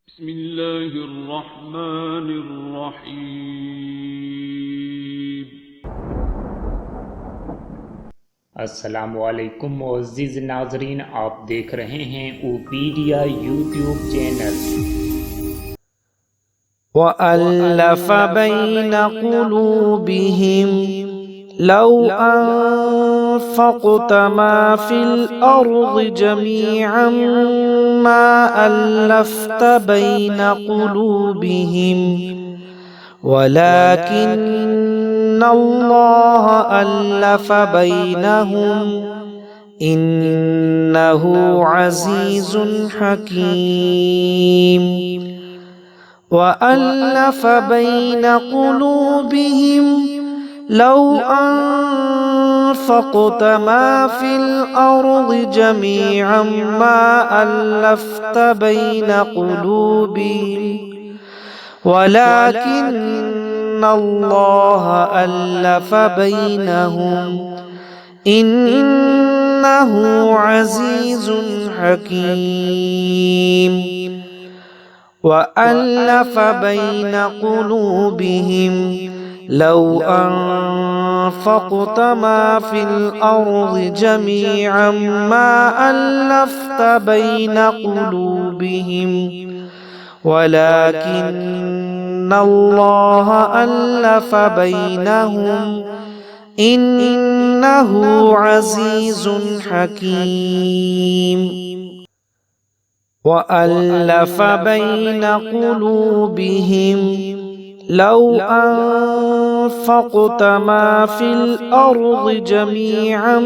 بسم الله الرحمن الرحیم۔ अस्सलामुअलैकुम मुअज़्ज़िज़ नाज़रीन, आप देख रहे हैं ओपीडिया यूट्यूब चैनल। وألف بين قلوبهم لو أنفقت ما في الأرض جميعا ما ألفت بين قلوبهم ولكن الله ألف بينهم إنه عزيز حكيم وألف بين قلوبهم لو أنفقت ما في الأرض جميعا ما ألفت بين قلوبهم ولكن الله ألف بينهم إنه عزيز حكيم وألف بين قلوبهم لو أنفقت ما في الأرض جميعا ما ألفت بين قلوبهم ولكن الله ألف بينهم إنه عزيز حكيم وألف بين قلوبهم لو أنفقت ما في الأرض جميعا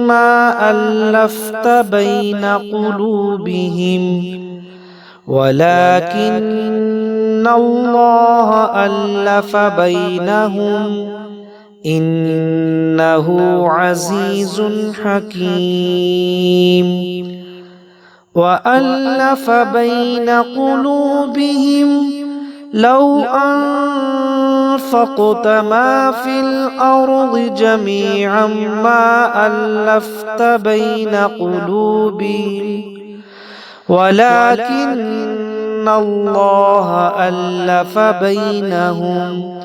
ما ألفت بين قلوبهم ولكن الله ألف بينهم إنه عزيز حكيم وألف بين قلوبهم لو أنفقت ما في الأرض جميعا ما ألفت بين قلوبهم ولكن الله ألف بينهم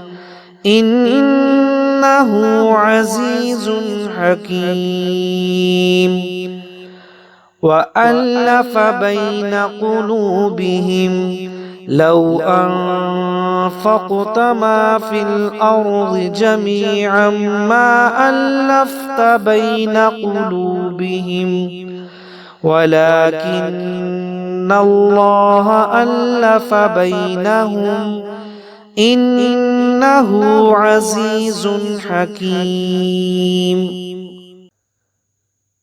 إنه عزيز حكيم وألف بين قلوبهم لو أنفقت ما في الأرض جميعا ما ألفت بين قلوبهم ولكن الله ألف بينهم إنه عزيز حكيم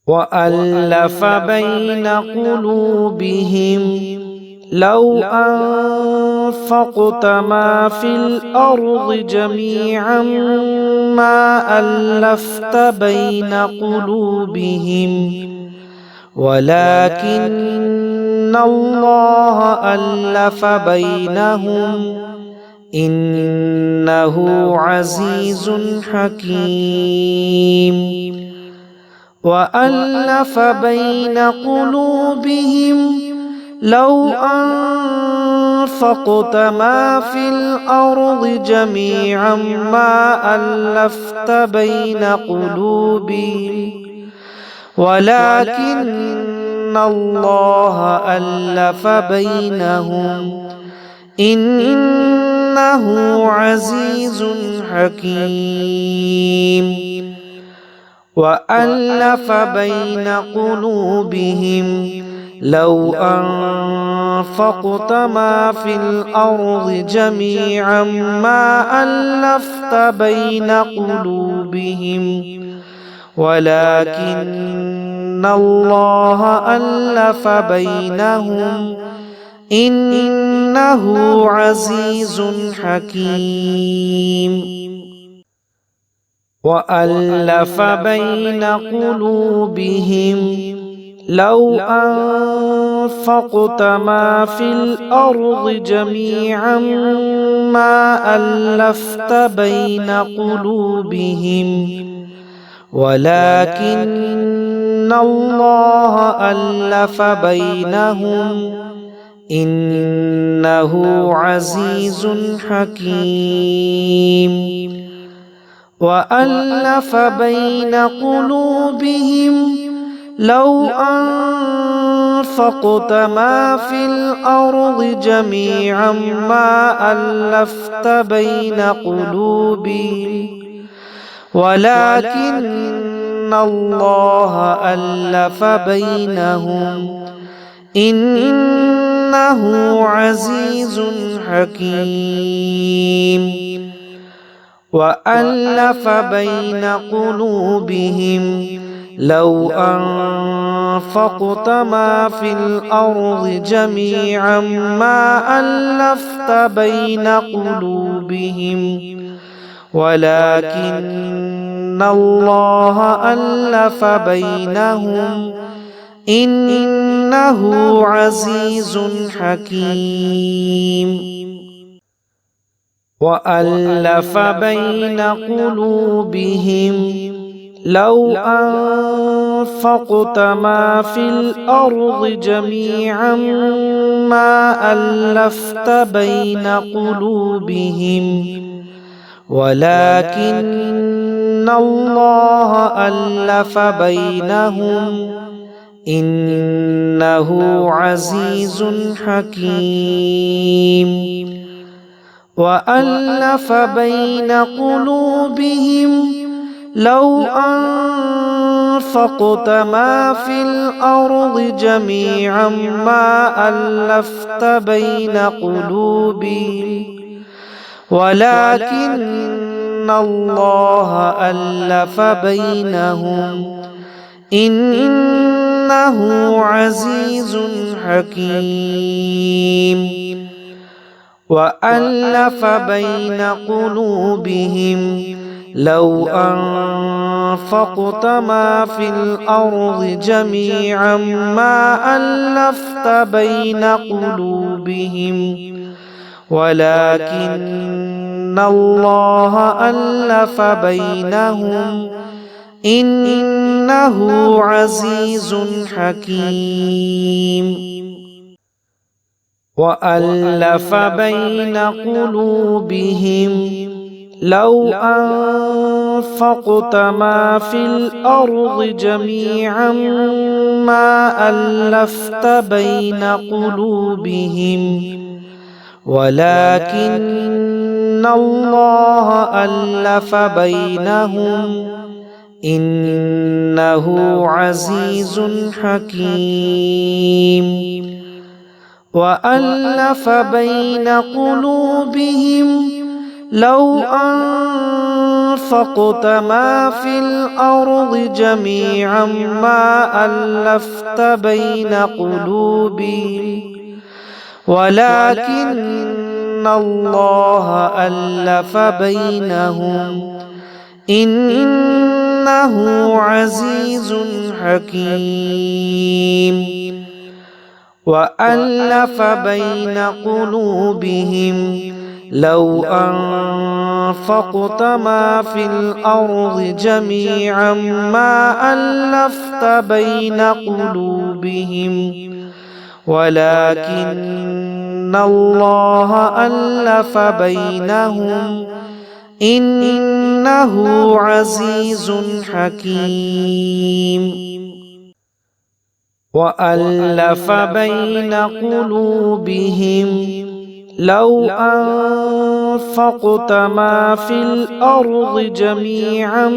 وألف بين قلوبهم لو أنفقت ما في الأرض جميعا ما ألفت بين قلوبهم ولكن الله ألف بينهم إنه عزيز حكيم وألف بين قلوبهم لو أنفقت ما في الأرض جميعا ما ألفت بين قلوبهم ولكن الله ألف بينهم إنه عزيز حكيم وألف بين قلوبهم لو أنفقت ما في الأرض جميعا ما ألفت بين قلوبهم ولكن الله ألف بينهم إنه عزيز حكيم وألف بين قلوبهم لو أنفقت ما في الأرض جميعا ما ألفت بين قلوبهم ولكن الله ألف بينهم إنه عزيز حكيم وألف بين قلوبهم لو أنفقت ما في الأرض جميعا ما ألفت بين قلوبهم ولكن الله ألف بينهم إنه عزيز حكيم وألف بين قلوبهم لو أنفقت ما في الأرض جميعا ما ألفت بين قلوبهم ولكن الله ألف بينهم إنه عزيز حكيم وألف بين قلوبهم لو أنفقت ما في الأرض جميعا ما ألفت بين قلوبهم ولكن الله ألف بينهم إنه عزيز حكيم وألف بين قلوبهم لو أنفقت ما في الأرض جميعا ما ألفت بين قلوبهم ولكن الله ألف بينهم إنه عزيز حكيم وألف بين قلوبهم لو أنفقت ما في الأرض جميعا ما ألفت بين قلوبهم ولكن الله ألف بينهم إنه عزيز حكيم وألف بين قلوبهم لو أنفقت ما في الأرض جميعا ما ألفت بين قلوبهم ولكن الله ألف بينهم إنه عزيز حكيم وألف بين قلوبهم لو أنفقت ما في الأرض جميعا ما ألفت بين قلوبهم ولكن الله ألف بينهم إنه عزيز حكيم وألف بين قلوبهم لو أنفقت ما في الأرض جميعا ما ألفت بين قلوبهم ولكن الله ألف بينهم إنه عزيز حكيم وألف بين قلوبهم لو أنفقت ما في الأرض جميعا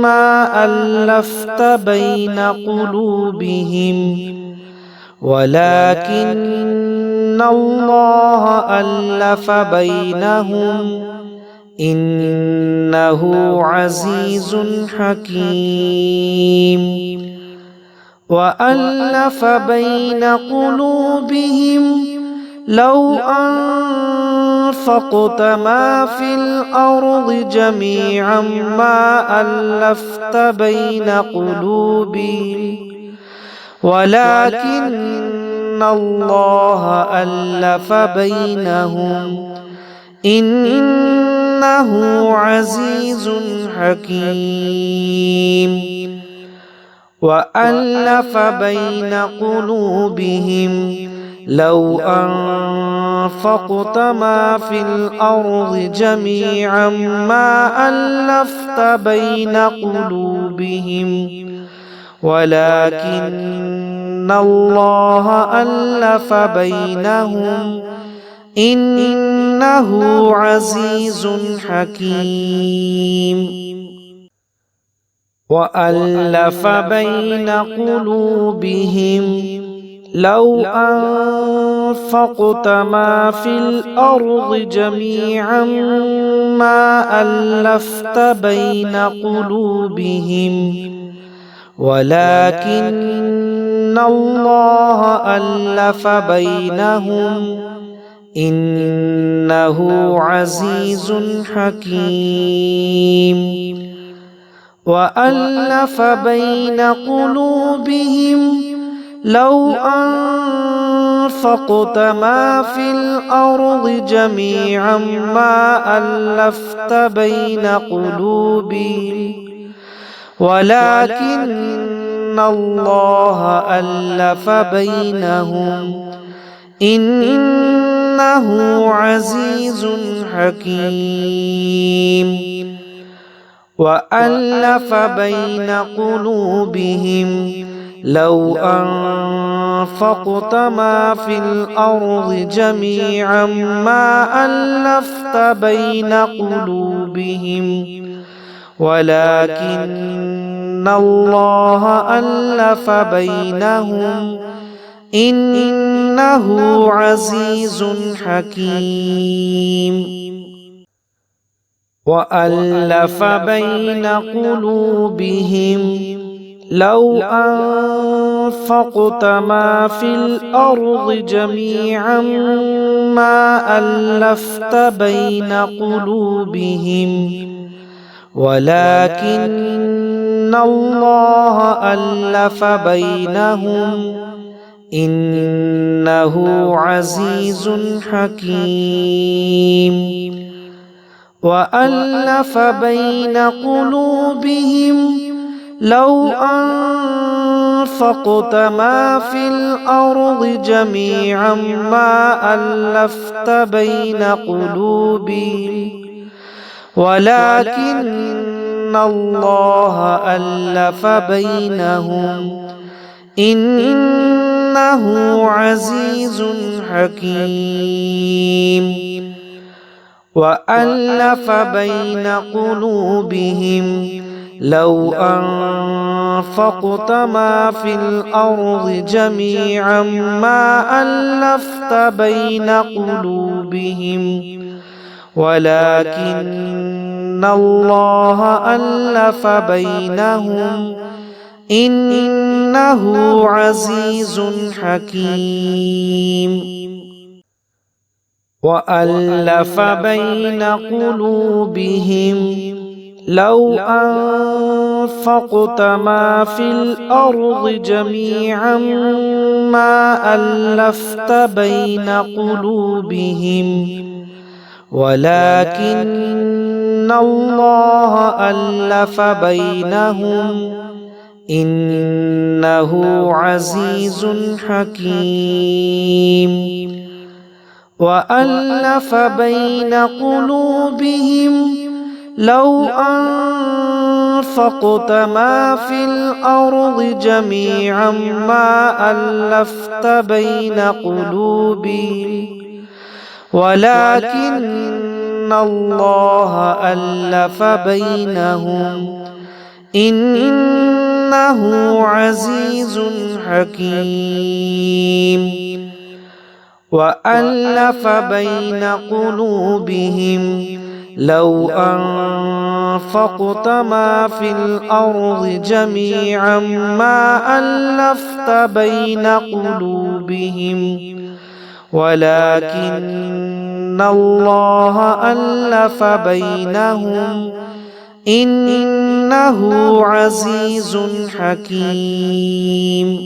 ما ألفت بين قلوبهم ولكن الله ألف بينهم إنه عزيز حكيم وألف بين قلوبهم لو أنفقت ما في الأرض جميعا ما ألفت بين قلوبهم ولكن الله ألف بينهم إنه عزيز حكيم وألف بين قلوبهم لو أنفقت ما في الأرض جميعا ما ألفت بين قلوبهم ولكن الله ألف بينهم إنه عزيز حكيم وألف بين قلوبهم لو أنفقت ما في الأرض جميعا ما ألفت بين قلوبهم ولكن الله ألف بينهم إنه عزيز حكيم وألف بين قلوبهم لو أنفقت ما في الأرض جميعا ما ألفت بين قلوبهم ولكن الله ألف بينهم إنه عزيز حكيم وألف بين قلوبهم لو أنفقت ما في الأرض جميعا ما ألفت بين قلوبهم ولكن الله ألف بينهم إنه عزيز حكيم وألف بين قلوبهم لو أنفقت ما في الأرض جميعا ما ألفت بين قلوبهم ولكن الله ألف بينهم إنه عزيز حكيم وألف بين قلوبهم لو أنفقت ما في الأرض جميعا ما ألفت بين قلوبهم ولكن الله ألف بينهم إنه عزيز حكيم وألف بين قلوبهم لو أنفقت ما في الأرض جميعا ما ألفت بين قلوبهم ولكن الله ألف بينهم إنه عزيز حكيم وألف بين قلوبهم لو أنفقت ما في الأرض جميعا ما ألفت بين قلوبهم ولكن الله ألف بينهم إنه عزيز حكيم وألف بين قلوبهم لو أنفقت ما في الأرض جميعا ما ألفت بين قلوبهم ولكن الله ألف بينهم إنه عزيز حكيم وألف بين قلوبهم لو أنفقت ما في الأرض جميعا ما ألفت بين قلوبهم ولكن الله ألف بينهم إنه عزيز حكيم